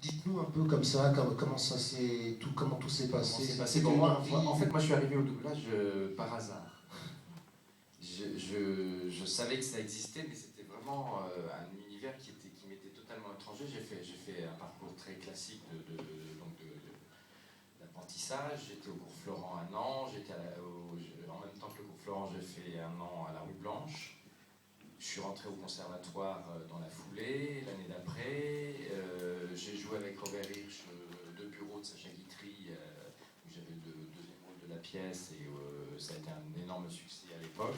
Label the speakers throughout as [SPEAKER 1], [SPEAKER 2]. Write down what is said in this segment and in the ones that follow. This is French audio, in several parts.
[SPEAKER 1] Dites-nous un peu comme ça, comment ça s'est comment tout s'est passé.
[SPEAKER 2] C'est pour moi. En fait, moi, je suis arrivé au doublage par hasard. Je savais que ça existait, mais c'était vraiment un univers qui m'était totalement étranger. J'ai fait un parcours très classique d'apprentissage. J'étais au cours Florent un an. En même temps que le cours Florent, j'ai fait un an à la Rue Blanche. Je suis rentré au conservatoire dans la foulée. L'année d'après, j'ai joué avec Robert Hirsch de bureau de Sacha Guitry, où j'avais le deuxième rôle de la pièce, et ça a été un énorme succès à l'époque.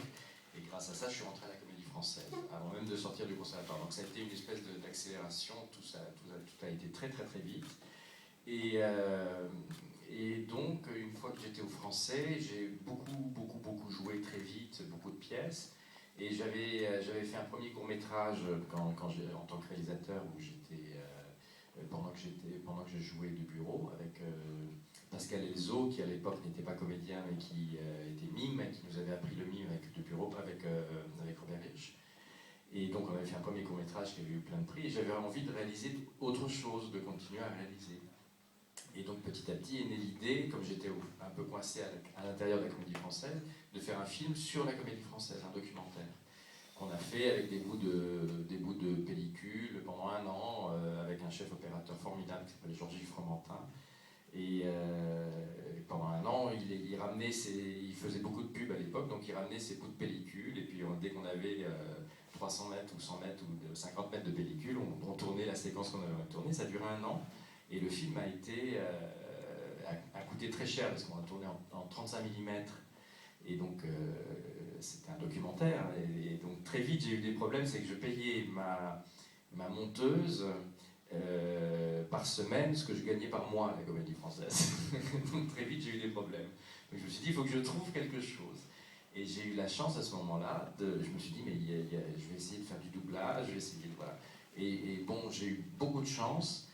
[SPEAKER 2] Et grâce à ça, je suis rentré à la Comédie Française, avant même de sortir du conservatoire. Donc ça a été une espèce d'accélération, tout a été très très très vite. Et donc, une fois que j'étais au Français, j'ai beaucoup joué très vite, beaucoup de pièces. Et j'avais fait un premier court-métrage en tant que réalisateur, où pendant que je jouais de bureau avec Pascal Elzo, qui à l'époque n'était pas comédien mais qui était mime, et qui nous avait appris le mime avec de bureau avec Robert Hirsch. Et donc on avait fait un premier court-métrage qui avait eu plein de prix, et j'avais envie de réaliser autre chose, de continuer à réaliser. Et donc petit à petit est née l'idée, comme j'étais un peu coincé à l'intérieur de la Comédie Française, de faire un film sur la Comédie Française, un documentaire qu'on a fait avec des bouts de pellicule pendant un an, avec un chef opérateur formidable qui s'appelle Georges Fromentin. Et pendant un an, il faisait beaucoup de pubs à l'époque, donc il ramenait ses bouts de pellicule, et puis dès qu'on avait 300 mètres ou 100 mètres ou 50 mètres de pellicule, on tournait la séquence qu'on avait tournée. Ça a duré un an, et le film a coûté très cher, parce qu'on a tourné en 35 mm, et donc c'était un documentaire, et donc très vite j'ai eu des problèmes. C'est que je payais ma monteuse par semaine ce que je gagnais par mois à la Comédie Française. Donc très vite j'ai eu des problèmes. Donc je me suis dit, il faut que je trouve quelque chose. Et j'ai eu la chance à ce moment-là, je me suis dit, mais je vais essayer de faire du doublage, je vais essayer de... Voilà. Et bon, j'ai eu beaucoup de chance.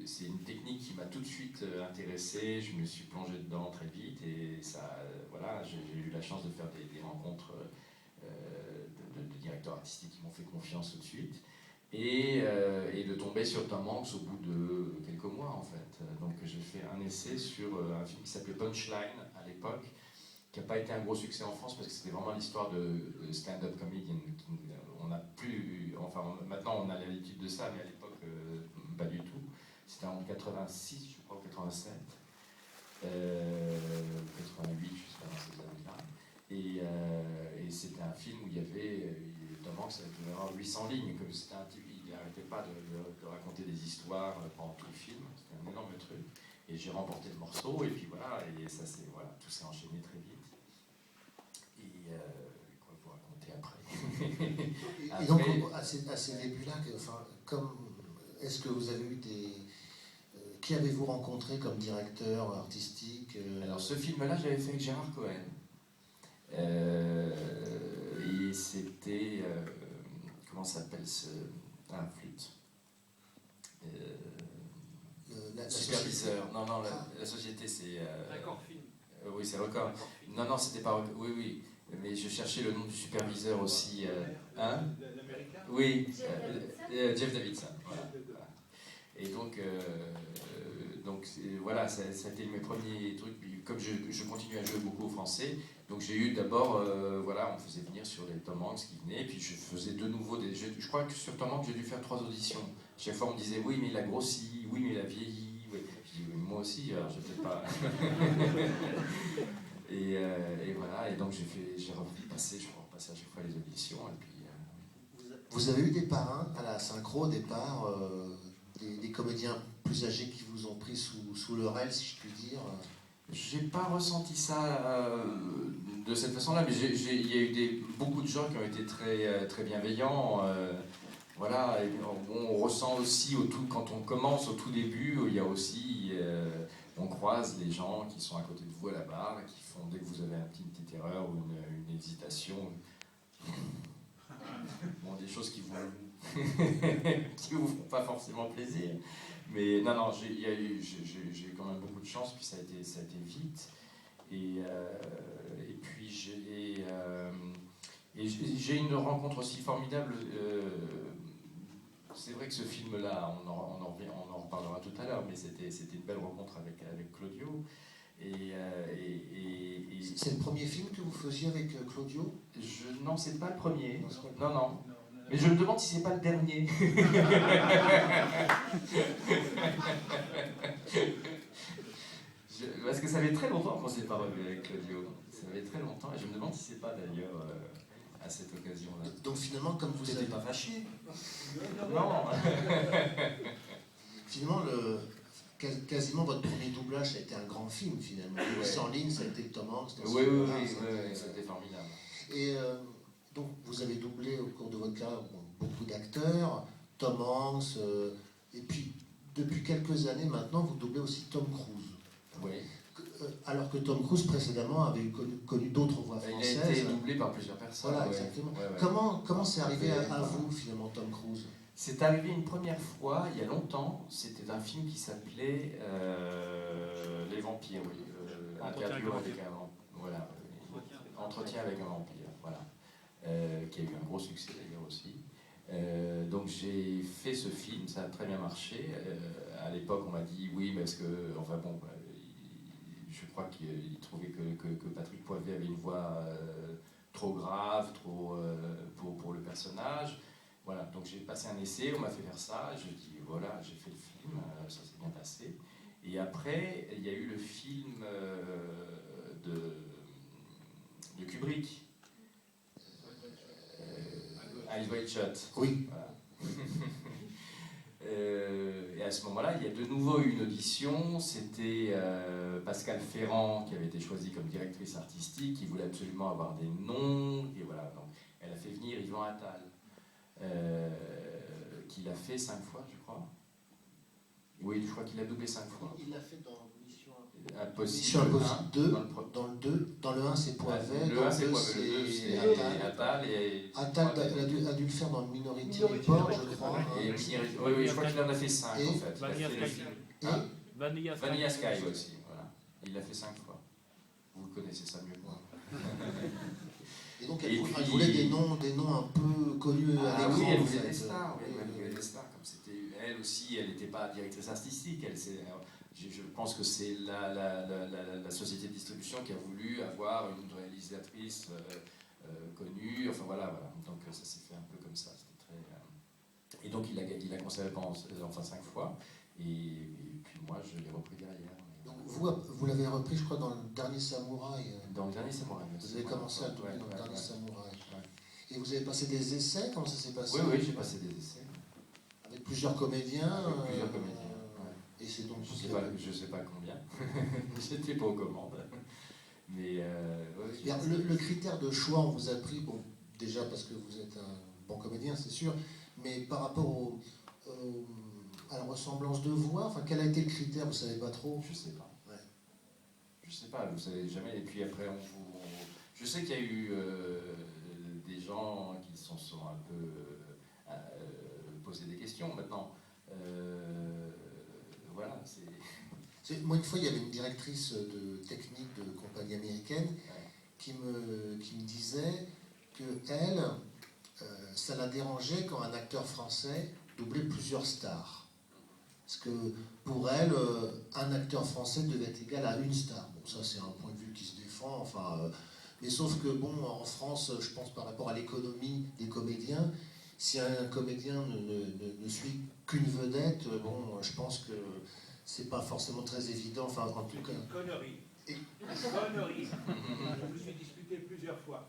[SPEAKER 2] C'est une technique qui m'a tout de suite intéressé, je me suis plongé dedans très vite, et ça, voilà, j'ai eu la chance de faire des rencontres de directeurs artistiques qui m'ont fait confiance tout de suite, et de tomber sur Tom Hanks au bout de quelques mois en fait. Donc j'ai fait un essai sur un film qui s'appelait Punchline à l'époque, qui n'a pas été un gros succès en France, parce que c'était vraiment l'histoire de stand-up comedian. On n'a plus, enfin maintenant on a l'habitude de ça, mais à l'époque pas du tout. C'était en 86, je crois, ou 87, 88, juste avant ces années-là. Et c'était un film où il y avait, Tom Hanks avait avoir 800 lignes, comme c'était un type, il n'arrêtait pas de raconter des histoires pendant tout le film. C'était un énorme truc. Et j'ai remporté le morceau, et puis voilà, et ça voilà, tout s'est enchaîné très vite. Et quoi vous raconter après.
[SPEAKER 1] Et donc à ces débuts-là, est-ce que vous avez eu qui avez-vous rencontré comme directeur artistique
[SPEAKER 2] Alors ce film-là, j'avais fait avec Gérard Cohen. Et c'était... comment s'appelle ce... Ah, flûte.
[SPEAKER 1] la
[SPEAKER 2] Superviseur.
[SPEAKER 1] société.
[SPEAKER 2] Non, la société, c'est...
[SPEAKER 3] Record Film.
[SPEAKER 2] Oui, c'est Record. Non, c'était pas... Oui. Mais je cherchais le nom du superviseur aussi. Hein?
[SPEAKER 3] L'américain?
[SPEAKER 2] Oui, Jeff Davidson. Voilà. Et donc voilà, ça a été mes premiers trucs. Puis, comme je continue à jouer beaucoup au français, donc j'ai eu d'abord, voilà, on faisait venir sur les Tom Hanks qui venaient, et puis je faisais de nouveau je crois que sur Tom Hanks, j'ai dû faire 3 auditions. Chaque fois, on me disait, oui, mais il a grossi, oui, mais il a vieilli. Oui. Je dis, oui, moi aussi, alors je sais pas. Et voilà, et donc j'ai repassé à chaque fois les auditions, et puis...
[SPEAKER 1] Vous avez eu des parrains à la synchro au départ, des comédiens plus âgés qui vous ont pris sous leur aile, si je puis dire?
[SPEAKER 2] J'ai pas ressenti ça de cette façon-là, mais il y a eu beaucoup de gens qui ont été très, très bienveillants. Voilà, et on ressent aussi, quand on commence au tout début, il y a aussi... on croise les gens qui sont à côté de vous à la barre, qui font, dès que vous avez une petite erreur ou une hésitation... Bon, des choses qui vous font pas forcément plaisir, mais non, j'ai eu quand même beaucoup de chance, puis ça a été vite, et puis j'ai une rencontre aussi formidable c'est vrai que ce film-là, on en reparlera tout à l'heure, mais c'était une belle rencontre avec Claudio.
[SPEAKER 1] C'est le premier film que vous faisiez avec Claudio?
[SPEAKER 2] Non, c'est pas le premier.
[SPEAKER 1] Non, c'est pas le
[SPEAKER 2] Non, non. Mais je me demande si c'est pas le dernier. Parce que ça fait très longtemps qu'on s'est pas revu avec Claudio. Ça fait très longtemps, et je me demande si c'est pas d'ailleurs à cette occasion-là.
[SPEAKER 1] Donc finalement, comme vous
[SPEAKER 2] T'étais
[SPEAKER 1] avez...
[SPEAKER 2] pas fâché? Non.
[SPEAKER 1] Finalement, quasiment votre premier doublage, ça a été un grand film finalement.
[SPEAKER 2] Ouais.
[SPEAKER 1] Sans ligne, ça a été Tom Hanks.
[SPEAKER 2] Oui, c'était formidable.
[SPEAKER 1] Et donc, vous avez doublé au cours de votre carrière beaucoup d'acteurs, Tom Hanks, et puis depuis quelques années maintenant, vous doublez aussi Tom Cruise.
[SPEAKER 2] Oui.
[SPEAKER 1] Alors que Tom Cruise précédemment avait connu d'autres voix françaises.
[SPEAKER 2] Il a été doublé par plusieurs personnes.
[SPEAKER 1] Voilà, exactement. Comment c'est arrivé à vous finalement, Tom Cruise?
[SPEAKER 2] C'est arrivé une première fois, il y a longtemps. C'était un film qui s'appelait Les Vampires, oui. Interview avec un vampire. Voilà. Entretien avec un vampire, voilà. Qui a eu un gros succès d'ailleurs aussi. Donc j'ai fait ce film, ça a très bien marché. À l'époque, on m'a dit oui, parce que, enfin bon, je crois qu'il trouvait que Patrick Poivet avait une voix trop grave, trop pour le personnage. Voilà, donc j'ai passé un essai, on m'a fait faire ça, je dis voilà, j'ai fait le film, ça s'est bien passé. Et après, il y a eu le film de Kubrick, Eyes Wide Shut.
[SPEAKER 1] Oui.
[SPEAKER 2] Voilà. Et à ce moment-là, il y a de nouveau eu une audition. C'était Pascal Ferrand qui avait été choisie comme directrice artistique, qui voulait absolument avoir des noms. Et voilà, donc elle a fait venir Yvan Attal, qui l'a fait 5 fois, je crois. Oui, je crois qu'il a doublé 5 fois.
[SPEAKER 1] Il l'a fait dans Mission
[SPEAKER 2] Impossible.
[SPEAKER 1] Impossible 2, dans le 2. Dans le 1, c'est Poivet.
[SPEAKER 2] Le 1, c'est Poivet. Le 2, c'est Attal.
[SPEAKER 1] Attal a dû le faire dans le Minority Report, je crois.
[SPEAKER 2] Oui, je crois qu'il en a fait 5 en fait. Vanilla Sky aussi, voilà. Il l'a fait 5 fois. Vous le connaissez ça mieux que moi.
[SPEAKER 1] Et donc elle voulait des noms un peu connus à l'écran.
[SPEAKER 2] Oui, elle voulait des stars. Elle voulait des stars. Comme c'était elle aussi, elle n'était pas directrice artistique. Je pense que c'est la société de distribution qui a voulu avoir une réalisatrice connue. Enfin voilà. Donc ça s'est fait un peu comme ça. Et donc il a conservé pendant 5 fois. Et puis moi, je l'ai repris derrière.
[SPEAKER 1] Donc vous l'avez repris, je crois, dans le Dernier Samouraï.
[SPEAKER 2] Dans le Dernier Samouraï.
[SPEAKER 1] Vous avez commencé à doubler dans le Dernier Samouraï. Et vous avez passé des essais? Comment ça s'est passé?
[SPEAKER 2] Oui, j'ai passé des essais.
[SPEAKER 1] Avec plusieurs comédiens?
[SPEAKER 2] Avec plusieurs comédiens.
[SPEAKER 1] Et c'est donc
[SPEAKER 2] je sais pas combien. J'étais pas aux commandes. Mais
[SPEAKER 1] le critère de choix, on vous a pris, bon, déjà parce que vous êtes un bon comédien, c'est sûr, mais par rapport à la ressemblance de voix, enfin, quel a été le critère? Vous savez pas trop?
[SPEAKER 2] Je sais pas. Ouais. Je sais pas, vous savez jamais. Et puis après, je sais qu'il y a eu des gens qui se sont un peu posé des questions. Maintenant, voilà,
[SPEAKER 1] Moi, une fois, il y avait une directrice de technique de compagnie américaine qui me disait que elle, ça la dérangeait quand un acteur français doublait plusieurs stars. Parce que pour elle, un acteur français devait être égal à une star. Bon, ça c'est un point de vue qui se défend, mais sauf que bon, en France, je pense par rapport à l'économie des comédiens, si un comédien ne suit qu'une vedette, bon, je pense que c'est pas forcément très évident, enfin en tout cas...
[SPEAKER 3] Connerie. Connerie. Je me suis disputé plusieurs fois.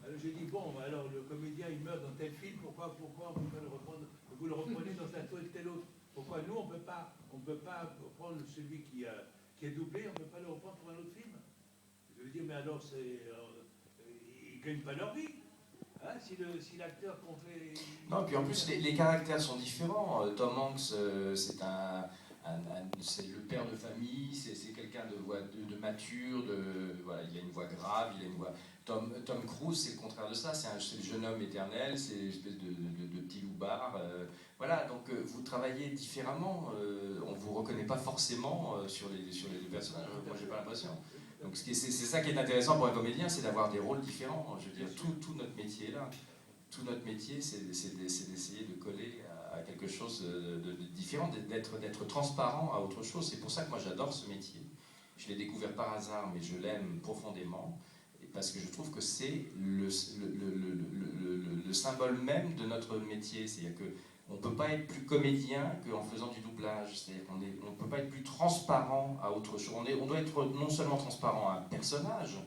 [SPEAKER 3] Alors j'ai dit, bon, alors le comédien il meurt dans tel film, pourquoi on peut le reprendre, vous le reprenez dans tel autre? Pourquoi nous on peut pas prendre celui qui est doublé, on ne peut pas le reprendre pour un autre film? Je veux dire, mais alors ils ne gagnent pas leur vie. Hein, si l'acteur qu'on fait...
[SPEAKER 2] Non, puis en plus les caractères sont différents. Tom Hanks, c'est le père de famille, c'est quelqu'un de mature, voilà, il a une voix grave, il a une voix... Tom Cruise, c'est le contraire de ça, c'est le jeune homme éternel, c'est une espèce de petit loupard. Voilà, donc vous travaillez différemment, on ne vous reconnaît pas forcément sur les deux personnages, moi j'ai pas l'impression. Donc c'est ça qui est intéressant pour un comédien, c'est d'avoir des rôles différents. Je veux dire, tout notre métier est là. Tout notre métier, c'est d'essayer de coller à quelque chose de différent, d'être transparent à autre chose. C'est pour ça que moi j'adore ce métier. Je l'ai découvert par hasard, mais je l'aime profondément, parce que je trouve que c'est le symbole même de notre métier. C'est-à-dire qu'on ne peut pas être plus comédien qu'en faisant du doublage. C'est-à-dire qu'on ne peut pas être plus transparent à autre chose. On doit être non seulement transparent à un personnage,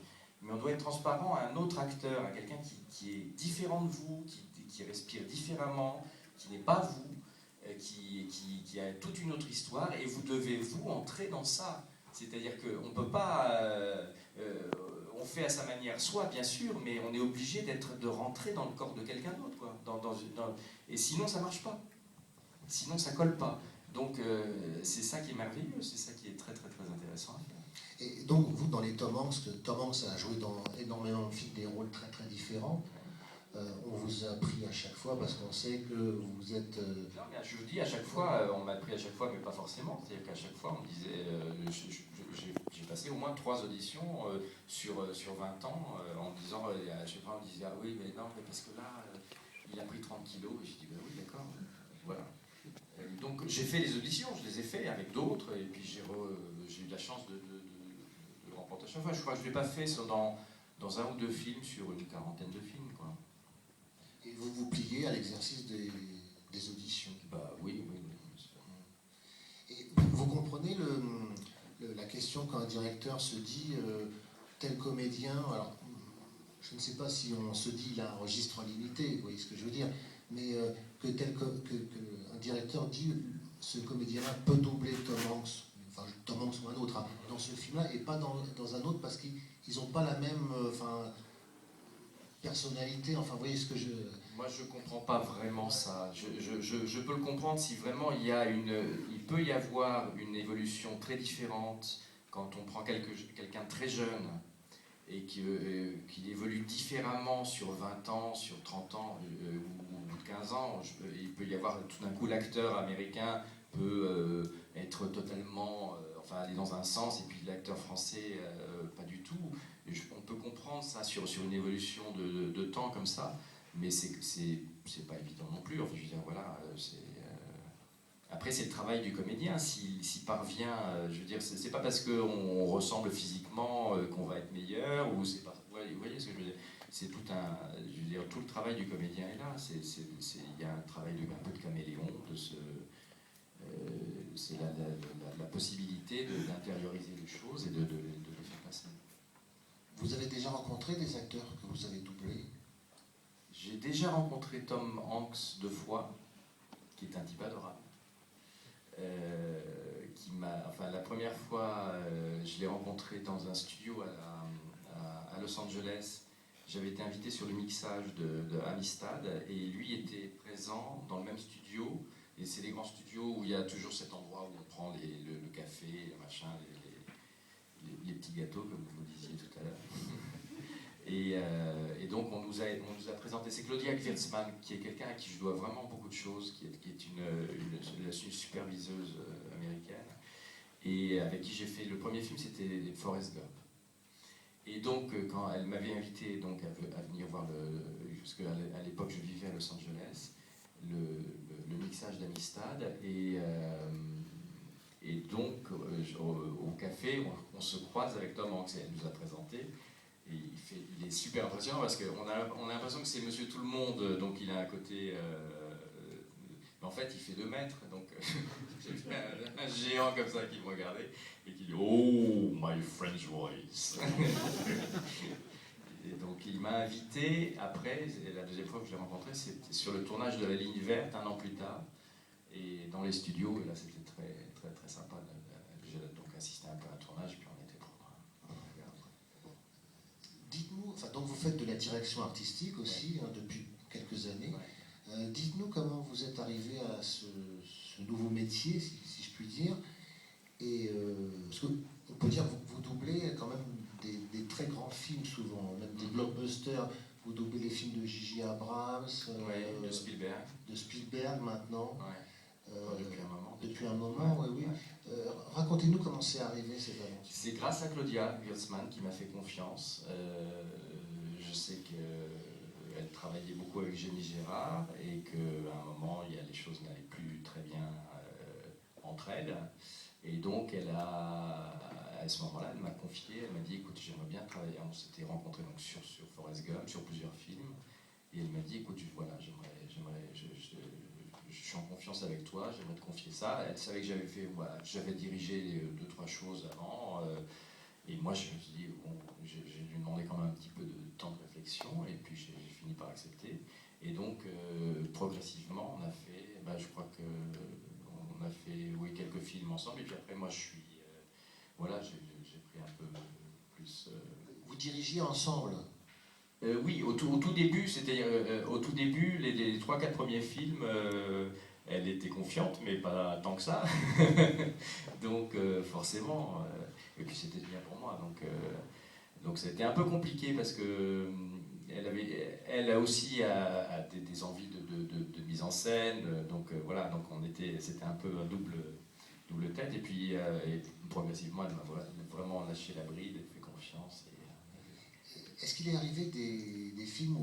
[SPEAKER 2] mais on doit être transparent à un autre acteur, à quelqu'un qui est différent de vous, qui respire différemment, qui n'est pas vous, qui a toute une autre histoire, et vous devez, vous, entrer dans ça. C'est-à-dire qu'on ne peut pas... on fait à sa manière, soit bien sûr, mais on est obligé de rentrer dans le corps de quelqu'un d'autre, quoi. Et sinon, ça ne marche pas. Sinon, ça ne colle pas. Donc, c'est ça qui est merveilleux, c'est ça qui est très, très, très intéressant à faire.
[SPEAKER 1] Et donc, vous, dans les Tom Hanks, Tom Hanks a joué dans énormément de films des rôles très, très différents. On vous a pris à chaque fois parce qu'on sait que vous êtes...
[SPEAKER 2] Non, mais je vous dis, à chaque fois, on m'a pris à chaque fois, mais pas forcément. C'est-à-dire qu'à chaque fois, on me disait... j'ai passé au moins 3 auditions sur 20 ans, en me disant... à chaque fois, on me disait, ah oui, mais non, mais parce que là, il a pris 30 kilos. Et je dis, ben oui, d'accord, voilà. Donc, j'ai fait les auditions, je les ai fait avec d'autres, et puis j'ai eu la chance de le remporter à chaque fois. Je crois que je ne l'ai pas fait dans 1 ou 2 films sur une 40aine de films, quoi.
[SPEAKER 1] Et vous vous pliez à l'exercice des auditions.
[SPEAKER 2] Bah oui.
[SPEAKER 1] Et vous comprenez la question quand un directeur se dit tel comédien, alors je ne sais pas si on se dit il a un registre limité, vous voyez ce que je veux dire, mais que un directeur dit ce comédien-là peut doubler Tom Hanks, enfin Tom Hanks ou un autre, hein, dans ce film-là et pas dans un autre parce qu'ils n'ont pas la même personnalité, enfin vous voyez ce que je...
[SPEAKER 2] Moi je comprends pas vraiment ça. Je peux le comprendre si vraiment il peut y avoir une évolution très différente quand on prend quelqu'un de très jeune et qu'il évolue différemment sur 20 ans, sur 30 ans ou 15 ans. Il peut y avoir tout d'un coup l'acteur américain peut être totalement, aller dans un sens et puis l'acteur français pas du tout. On peut comprendre ça sur une évolution de temps comme ça, mais c'est pas évident non plus. Enfin, je veux dire, voilà, après, c'est le travail du comédien. S'il parvient, je veux dire, c'est pas parce qu'on ressemble physiquement qu'on va être meilleur, ou c'est pas. Vous voyez ce que je veux dire? C'est tout le travail du comédien est là. Il y a un travail un peu de caméléon, c'est la possibilité d'intérioriser les choses et de les faire passer.
[SPEAKER 1] Vous avez déjà rencontré des acteurs que vous avez doublés?
[SPEAKER 2] J'ai déjà rencontré Tom Hanks 2 fois, qui est un type adorable. La première fois, je l'ai rencontré dans un studio à Los Angeles. J'avais été invité sur le mixage de Amistad et lui était présent dans le même studio. Et c'est les grands studios où il y a toujours cet endroit où on prend le café, le machin, les petits gâteaux, comme vous disiez tout à l'heure. Et donc on nous a présenté, c'est Claudia Gwirzman, qui est quelqu'un à qui je dois vraiment beaucoup de choses, qui est une superviseuse américaine, et avec qui j'ai fait le premier film, c'était Forrest Gump. Et donc quand elle m'avait invité donc, à venir voir, parce qu'à l'époque je vivais à Los Angeles, le mixage d'Amistad, et donc au café, on se croise avec Tom Hanks, et elle nous a présenté. Et il est super impressionnant parce qu'on a l'impression que c'est Monsieur Tout-le-Monde, donc il a un côté... mais en fait, il fait 2 mètres, donc j'ai fait un géant comme ça qui me regardait et qui dit « Oh, my French voice !» Et donc il m'a invité, après, la deuxième fois que je l'ai rencontré, c'était sur le tournage de La Ligne Verte, 1 an plus tard, et dans les studios, et là c'était très, très, très sympa. J'ai donc assisté un peu à un tournage, puis on était pour...
[SPEAKER 1] Dites-nous, donc vous faites de la direction artistique aussi, ouais, depuis quelques années. Ouais. Dites-nous comment vous êtes arrivé à ce nouveau métier, si je puis dire. Et parce qu'on peut dire que vous doublez quand même des très grands films souvent, même des blockbusters. Vous doublez les films de J.J. Abrams,
[SPEAKER 2] de Spielberg.
[SPEAKER 1] De Spielberg maintenant.
[SPEAKER 2] Ouais.
[SPEAKER 1] Depuis un moment, oui. Racontez-nous comment c'est arrivé cette aventure.
[SPEAKER 2] C'est grâce à Claudia Gwirzman qui m'a fait confiance. Je sais que elle travaillait beaucoup avec Jenny Gérard et qu'à un moment, les choses n'allaient plus très bien entre elles. Et donc, à ce moment-là, elle m'a confié, elle m'a dit, écoute, j'aimerais bien travailler. On s'était rencontrés donc, sur Forrest Gump, sur plusieurs films. Et elle m'a dit, écoute, voilà, je suis en confiance avec toi, j'aimerais te confier ça. Elle savait que j'avais dirigé 2-3 choses avant. Et moi, je me suis dit, bon, j'ai lui demandé quand même un petit peu de temps de réflexion, et puis j'ai fini par accepter. Et donc, progressivement, on a fait, je crois qu'on a fait quelques films ensemble, et puis après, moi, j'ai pris un peu plus...
[SPEAKER 1] Vous dirigiez ensemble?
[SPEAKER 2] Oui, au tout début, au tout début, les 3-4 premiers films, elle était confiante, mais pas tant que ça. Donc, forcément... et puis c'était bien pour moi, donc c'était un peu compliqué parce que elle a aussi des envies de mise en scène, donc voilà, donc c'était un peu un double tête, et puis progressivement elle m'a vraiment lâché la bride, elle fait confiance.
[SPEAKER 1] Est-ce qu'il est arrivé des films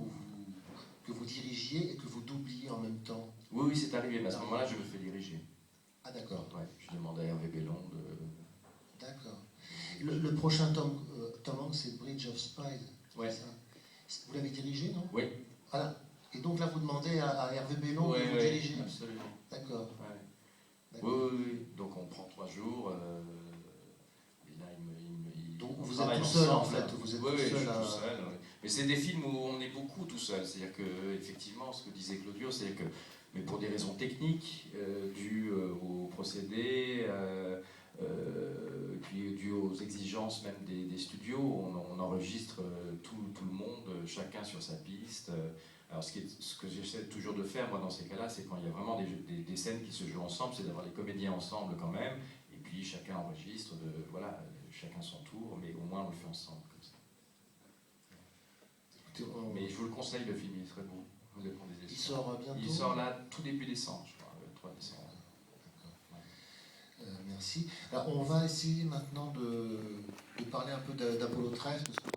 [SPEAKER 1] que vous dirigiez et que vous doubliez en même temps?
[SPEAKER 2] Oui, c'est arrivé, mais à ce moment-là je me fais diriger.
[SPEAKER 1] Ah d'accord.
[SPEAKER 2] Ouais, je demande à Hervé Bellon de...
[SPEAKER 1] D'accord. Le prochain Tom Hanks, c'est Bridge of Spies.
[SPEAKER 2] Ouais.
[SPEAKER 1] Vous l'avez dirigé, non?
[SPEAKER 2] Oui.
[SPEAKER 1] Voilà. Et donc là, vous demandez à Hervé Bellon de vous diriger.
[SPEAKER 2] Absolument.
[SPEAKER 1] D'accord.
[SPEAKER 2] Ouais. Oui. Donc on prend 3 jours. Et là,
[SPEAKER 1] donc vous êtes tout seul en fait. Vous êtes
[SPEAKER 2] tout
[SPEAKER 1] seul.
[SPEAKER 2] Je suis tout seul. Ouais. Mais c'est des films où on est beaucoup tout seul. C'est-à-dire que effectivement, ce que disait Claudio, c'est que, mais pour des raisons techniques, dues au procédé. Puis dû aux exigences même des studios, on enregistre tout le monde, chacun sur sa piste. Alors ce que j'essaie toujours de faire moi dans ces cas-là, c'est quand il y a vraiment des scènes qui se jouent ensemble, c'est d'avoir les comédiens ensemble quand même, et puis chacun enregistre, chacun son tour, mais au moins on le fait ensemble comme ça. Mais je vous le conseille, le film il est très bon.
[SPEAKER 1] Il sort bientôt?
[SPEAKER 2] Il sort là tout début décembre, je crois, le 3 décembre.
[SPEAKER 1] Merci. Alors on va essayer maintenant de parler un peu d'Apollo 13, parce que